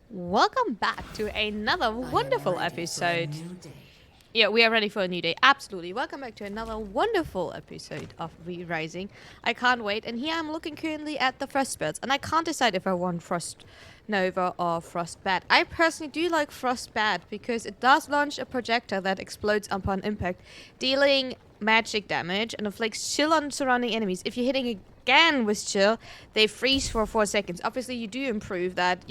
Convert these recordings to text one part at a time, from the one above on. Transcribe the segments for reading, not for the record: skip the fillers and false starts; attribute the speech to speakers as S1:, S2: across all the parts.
S1: Welcome back to another wonderful episode. Yeah, we are ready for a new day. Absolutely. Welcome back to another wonderful episode of Re-Rising. I can't wait. And here I'm looking currently at the Frostbirds. And I can't decide if I want Frost Nova or Frost Bat. I personally do like Frost Bat because it does launch a projectile that explodes upon impact, dealing magic damage and inflicts chill on surrounding enemies. If you're hitting again with chill, they freeze for 4 seconds. Obviously, you do improve that,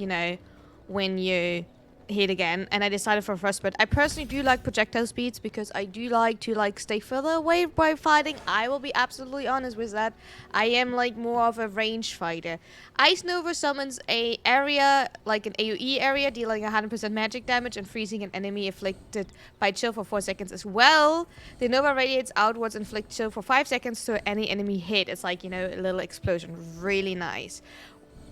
S1: when you hit again, and I decided for Frostbite. I personally do like projectile speeds because I do like to stay further away by fighting. I will be absolutely honest with that. I am more of a range fighter. Ice Nova summons a area, like an AoE area, dealing 100% magic damage and freezing an enemy afflicted by chill for 4 seconds as well. The Nova radiates outwards and inflict chill for 5 seconds to any enemy hit. It's like, a little explosion. Really nice.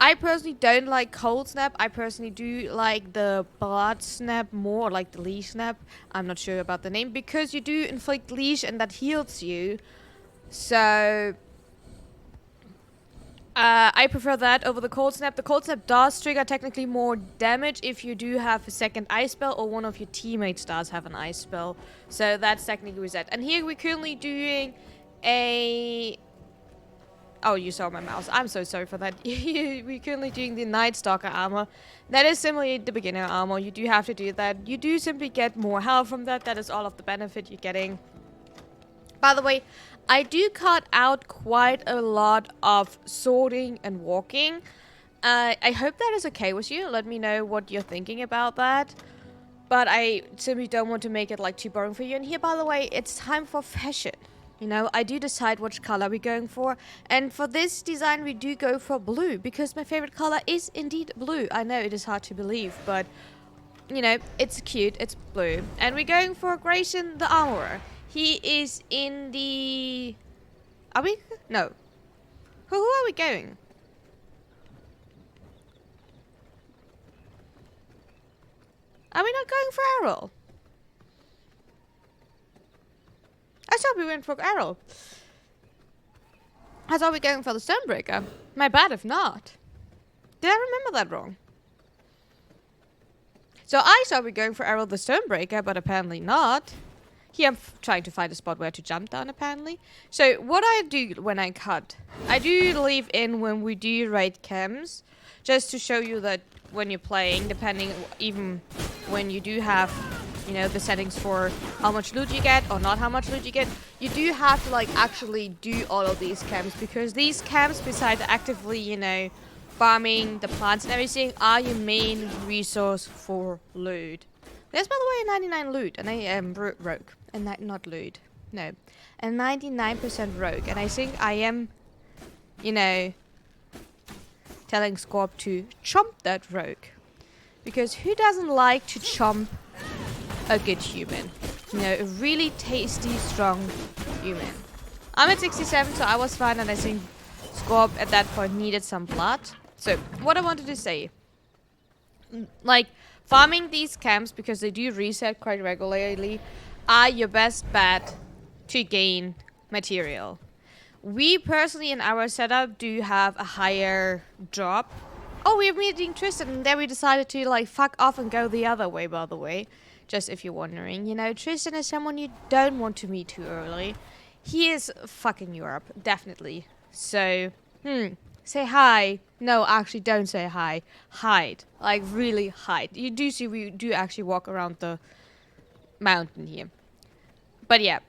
S1: I personally don't like Cold Snap. I personally do like the Blood Snap more, like the Leash Snap. I'm not sure about the name, because you do inflict Leash and that heals you. So, I prefer that over the Cold Snap. The Cold Snap does trigger technically more damage if you do have a second ice spell or one of your teammates does have an ice spell. So that's technically reset. And here we're currently doing a... Oh, you saw my mouse. I'm so sorry for that. We're currently doing the Night Stalker armor. That is simply the beginner armor. You do have to do that. You do simply get more health from that. That is all of the benefit you're getting. By the way, I do cut out quite a lot of sorting and walking. I hope that is okay with you. Let me know what you're thinking about that. But I simply don't want to make it too boring for you. And here, by the way, it's time for fashion. I do decide which color we're going for. And for this design, we do go for blue. Because my favorite color is indeed blue. I know it is hard to believe, but, it's cute. It's blue. And we're going for Grayson the Armorer. He is in the... Are we? No. Who are we going? Are we not going for Errol? I thought we went for Errol. I thought we were going for the Stonebreaker. My bad if not. Did I remember that wrong? So I thought we were going for Errol the Stonebreaker, but apparently not. Here I'm trying to find a spot where to jump down, apparently. So what I do when I cut, I do leave in when we do raid camps, just to show you that when you're playing, depending, even when you do have... the settings for how much loot you get or not how much loot you get. You do have to actually do all of these camps, because these camps, besides actively, farming the plants and everything, are your main resource for loot. There's, by the way, a 99 loot, and I am rogue, and not loot. No, a 99% rogue, and I think I am, telling Scorp to chomp that rogue, because who doesn't like to chomp a good human? A really tasty, strong human. I'm at 67, so I was fine, and I think Scorp at that point needed some blood. So, what I wanted to say, farming these camps, because they do reset quite regularly, are your best bet to gain material. We personally in our setup do have a higher drop. Oh, we're meeting Tristan, and then we decided to fuck off and go the other way, by the way. Just if you're wondering, Tristan is someone you don't want to meet too early. He is fucking you up, definitely. So, say hi. No, actually, don't say hi. Hide. Really hide. You do see we do actually walk around the mountain here. But yeah.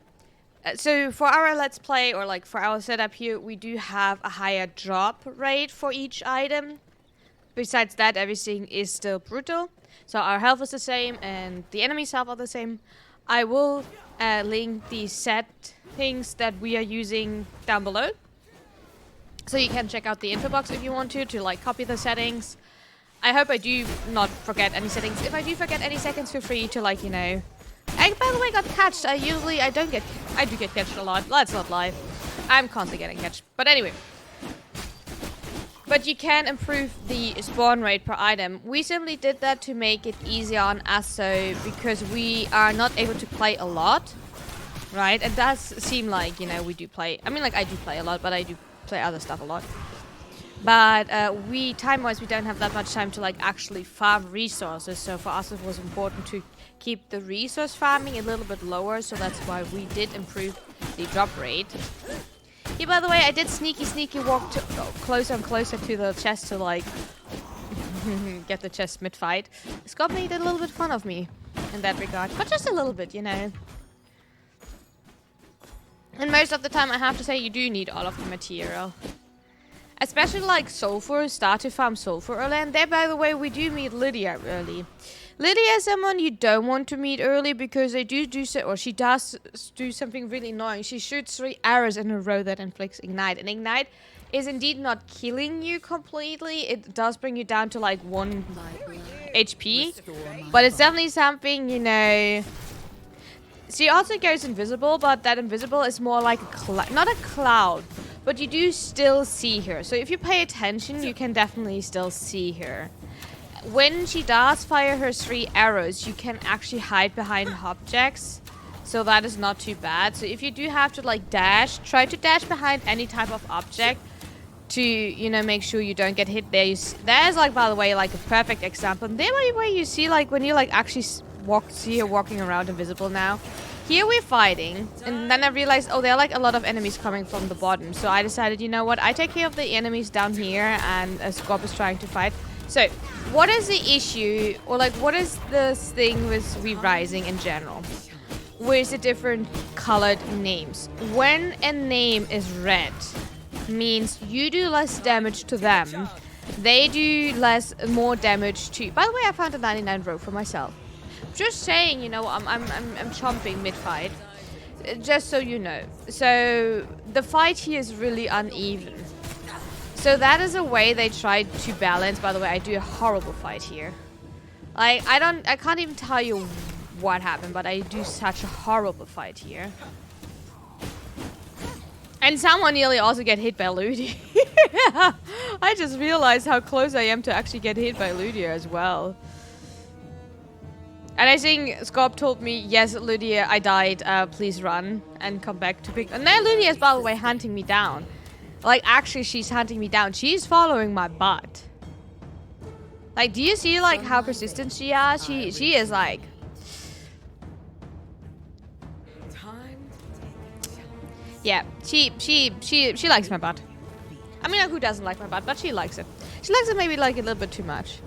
S1: So, for our Let's Play, or for our setup here, we do have a higher drop rate for each item. Besides that, everything is still brutal. So our health is the same, and the enemy's health are the same. I will link the settings that we are using down below. So you can check out the info box if you want to copy the settings. I hope I do not forget any settings. If I do forget any settings, feel free to I, by the way, got catched. I do get catched a lot. Let's not lie. I'm constantly getting catched. But anyway. But you can improve the spawn rate per item. We simply did that to make it easier on us, so because we are not able to play a lot, right? It does seem we do play. I mean, I do play a lot, but I do play other stuff a lot. But time-wise, we don't have that much time to like actually farm resources. So for us, it was important to keep the resource farming a little bit lower. So that's why we did improve the drop rate. Yeah, by the way, I did sneaky walk closer and closer to the chest to like get the chest mid-fight. Scott made a little bit fun of me in that regard, but just a little bit, you know. And most of the time, I have to say, you do need all of the material. Especially like sulfur, start to farm sulfur early. And there, by the way, we do meet Lidia early. Lidia is someone you don't want to meet early because they she does do something really annoying. She shoots 3 arrows in a row that inflicts ignite. And ignite is indeed not killing you completely. It does bring you down to like 1 HP. But it's definitely something, you know. She also goes invisible, but that invisible is more like a not a cloud. But you do still see her. So if you pay attention, you can definitely still see her. When she does fire her 3 arrows, you can actually hide behind objects. So that is not too bad. So if you do have to like dash, try to dash behind any type of object to, you know, make sure you don't get hit there. There's like, by the way, like a perfect example. There where you see like when you like actually see her walking around invisible now. Here we're fighting, and then I realized, oh, there are like a lot of enemies coming from the bottom. So I decided, you know what, I take care of the enemies down here, and Scorp is trying to fight. So, what is the issue, or like, what is this thing with Re-Rising in general? With the different colored names. When a name is red, means you do less damage to them. They do more damage to you. By the way, I found a 99 row for myself. Just saying, you know, I'm chomping mid-fight. Just so you know. So, the fight here is really uneven. So that is a way they tried to balance. By the way, I do a horrible fight here. Like, I can't even tell you what happened, but I do such a horrible fight here. And someone nearly also get hit by Lidia. I just realized how close I am to actually get hit by Lidia as well. And I think Scorp told me, yes, Lidia, I died, please run and come back to pick. And now Lidia is, by the way, hunting me down. Like, actually, she's hunting me down. She's following my butt. Like, do you see, like, how persistent she is? She is, like... Yeah, she likes my butt. I mean, who doesn't like my butt? But she likes it. She likes it maybe, like, a little bit too much.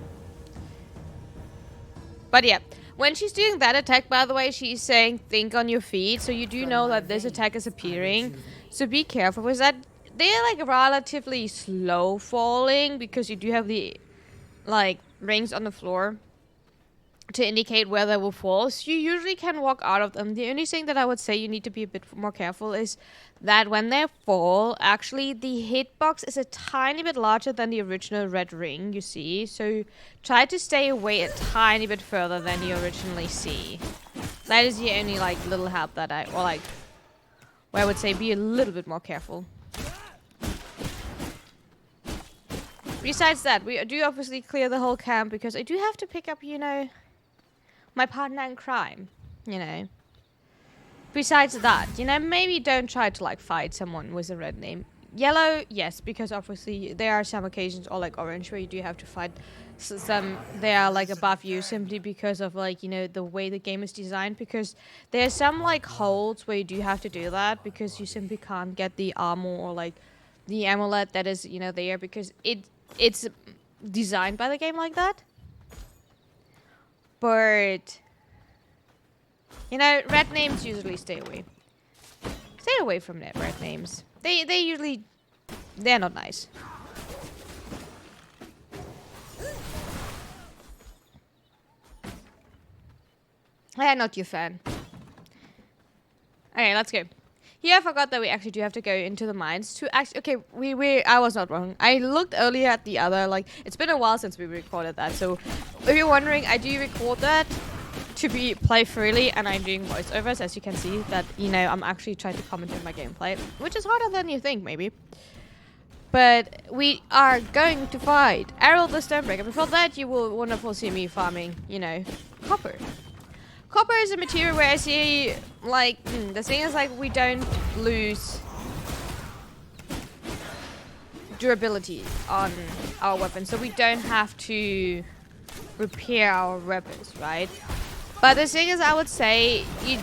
S1: But, yeah. When she's doing that attack, by the way, she's saying, think on your feet. So you do know that this attack is appearing. So be careful with that. They're, like, relatively slow falling because you do have the, like, rings on the floor to indicate where they will fall. So you usually can walk out of them. The only thing that I would say you need to be a bit more careful is that when they fall, actually the hitbox is a tiny bit larger than the original red ring, you see. So try to stay away a tiny bit further than you originally see. That is the only, like, little help that where I would say be a little bit more careful. Besides that, we do obviously clear the whole camp because I do have to pick up, you know, my partner in crime, you know. Besides that, you know, maybe don't try to, like, fight someone with a red name. Yellow, yes, because obviously there are some occasions, or like orange, where you do have to fight some, they are, like, above you simply because of, like, you know, the way the game is designed. Because there are some, like, holds where you do have to do that because you simply can't get the armor or, like, the amulet that is, you know, there because it's designed by the game like that. But, you know, red names usually stay away. Stay away from that red names. They usually, they're not nice. I'm not your fan. Okay, let's go. Here I forgot that we actually do have to go into the mines to actually... Okay, I was not wrong. I looked earlier at the other, like... It's been a while since we recorded that, so... If you're wondering, I do record that to play freely, and I'm doing voiceovers, as you can see, that, you know, I'm actually trying to comment on my gameplay, which is harder than you think, maybe. But we are going to fight Errol the Stonebreaker. Before that, you will wonderful see me farming, you know, copper. Copper is a material where I see, like, the thing is, like, we don't lose durability on our weapons, so we don't have to repair our weapons, right? But the thing is, I would say you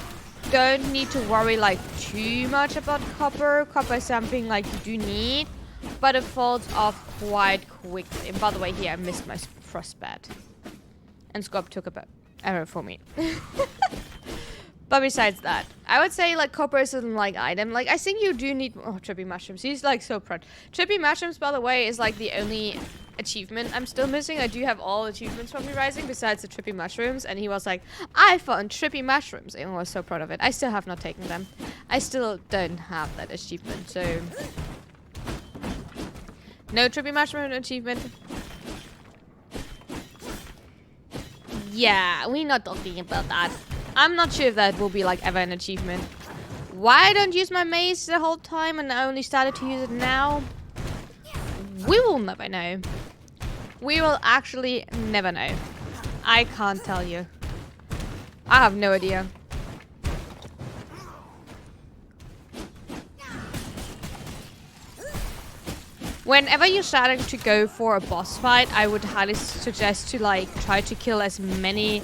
S1: don't need to worry like too much about copper. Copper is something like you do need, but it falls off quite quickly. And by the way, here I missed my frostbat, and Scorp took a arrow for me. But besides that, I would say like copper is an like item. Like I think you do need trippy mushrooms. He's like so proud. Trippy mushrooms, by the way, is like the only achievement I'm still missing. I do have all achievements from New Rising besides the trippy mushrooms, and he was like, I found trippy mushrooms, and I was so proud of it. I still have not taken them. I still don't have that achievement, so no trippy mushroom achievement. Yeah, we're not talking about that. I'm not sure if that will be like ever an achievement. Why I don't use my mace the whole time and I only started to use it now? We will never know. We will actually never know. I can't tell you. I have no idea. Whenever you're starting to go for a boss fight, I would highly suggest to like try to kill as many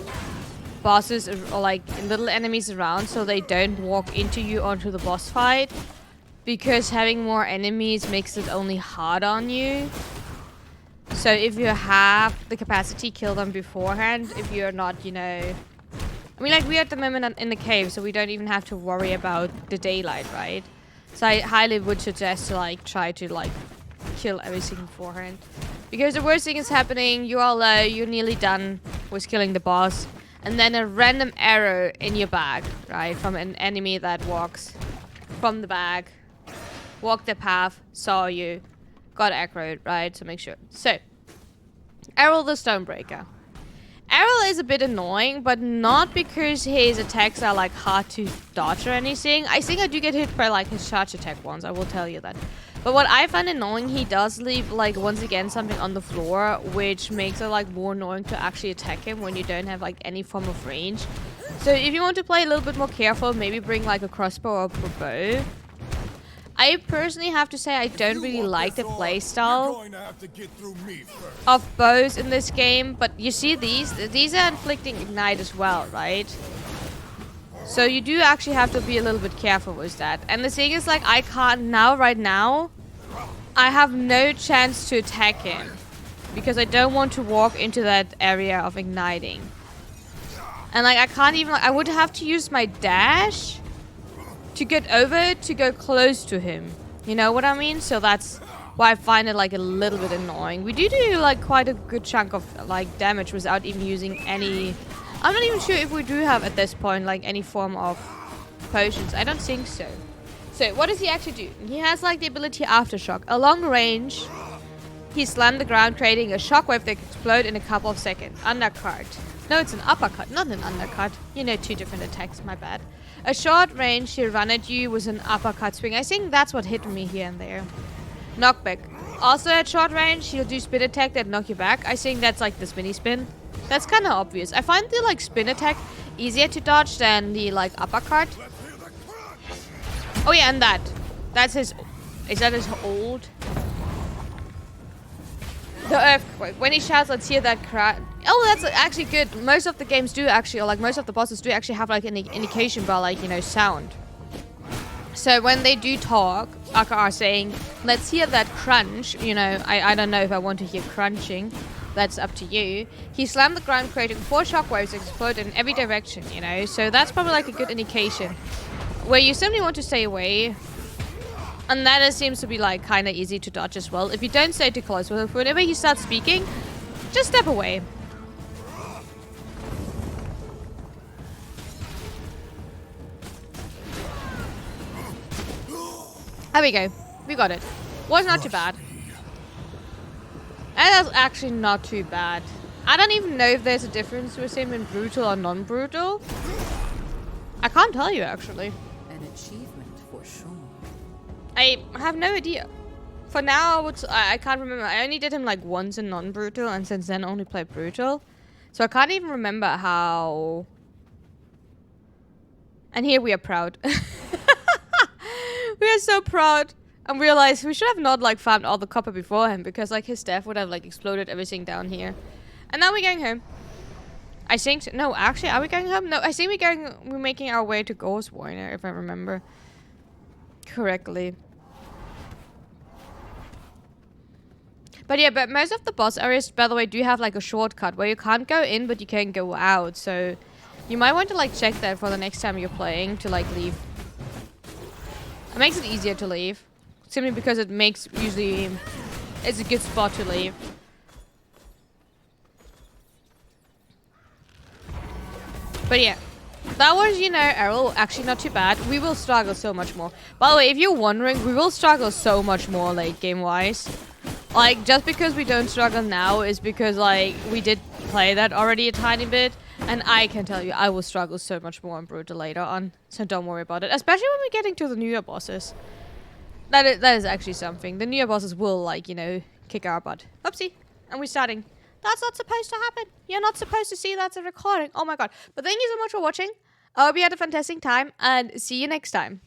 S1: bosses or like little enemies around so they don't walk into you onto the boss fight, because having more enemies makes it only hard on you. So if you have the capacity, kill them beforehand. If you're not, you know, I mean, like we are at the moment in the cave, so we don't even have to worry about the daylight, right? So I highly would suggest to like try to like kill everything beforehand, because the worst thing is happening, you are low, you're nearly done with killing the boss, and then a random arrow in your bag, right, from an enemy that walks from the bag, walked the path, saw you, got aggroed, right? So make sure. So, Errol the Stonebreaker. Errol is a bit annoying, but not because his attacks are like hard to dodge or anything. I think I do get hit by like his charge attack once, I will tell you that. But what I find annoying, he does leave like once again something on the floor, which makes it like more annoying to actually attack him when you don't have like any form of range. So if you want to play a little bit more careful, maybe bring like a crossbow or a bow. I personally have to say I don't really like the playstyle of bows in this game, but you see these are inflicting ignite as well, right? So you do actually have to be a little bit careful with that. And the thing is, like, I can't now, right now, I have no chance to attack him, because I don't want to walk into that area of igniting. And like, I can't even, like, I would have to use my dash to get over to go close to him. You know what I mean? So that's why I find it like a little bit annoying. We do like quite a good chunk of like damage without even using any... I'm not even sure if we do have at this point like any form of potions. I don't think so. So what does he actually do? He has like the ability Aftershock. A long range, he slammed the ground, creating a shockwave that can explode in a couple of seconds. Undercut. No, it's an uppercut, not an undercut. You know, two different attacks, my bad. A short range, he'll run at you with an uppercut swing. I think that's what hit me here and there. Knockback. Also at short range, he'll do spin attack that knock you back. I think that's like the spinny spin. That's kind of obvious. I find the like spin attack easier to dodge than the like uppercut. Oh yeah, and that. That's his... Is that his ult? The earthquake. When he shouts, let's hear that crash. Oh, that's actually good. Most of the games do actually, or like most of the bosses do actually have like an indication by like, you know, sound. So when they do talk, aka saying, let's hear that crunch, you know, I don't know if I want to hear crunching. That's up to you. He slammed the ground, creating 4 shockwaves that explode in every direction, you know. So that's probably like a good indication. Where you simply want to stay away. And that seems to be like kind of easy to dodge as well. If you don't stay too close with him, whenever he starts speaking, just step away. There we go. We got it. Was not too bad. That was actually not too bad. I don't even know if there's a difference with him in brutal or non-brutal. I can't tell you actually.
S2: An achievement for sure.
S1: I have no idea. For now, I can't remember. I only did him like once in non-brutal, and since then only played brutal. So I can't even remember how... And here we are proud. We are so proud. And realized we should have not like farmed all the copper before him, because like his death would have like exploded everything down here. And now we're going home. I think no, actually, are we going home? No, I think we're making our way to Ghost Warrior, if I remember correctly. But yeah, but most of the boss areas, by the way, do have like a shortcut where you can't go in, but you can go out. So you might want to like check that for the next time you're playing to like leave. It makes it easier to leave, simply because it makes usually it's a good spot to leave. But yeah, that was, you know, Errol, actually not too bad. We will struggle so much more. By the way, if you're wondering, we will struggle so much more late game wise. Like, just because we don't struggle now is because, like, we did play that already a tiny bit. And I can tell you, I will struggle so much more in Brutal later on. So don't worry about it. Especially when we're getting to the newer bosses. That is actually something. The newer bosses will, like, you know, kick our butt. Oopsie. And we're starting. That's not supposed to happen. You're not supposed to see that's a recording. Oh my god. But thank you so much for watching. I hope you had a fantastic time. And see you next time.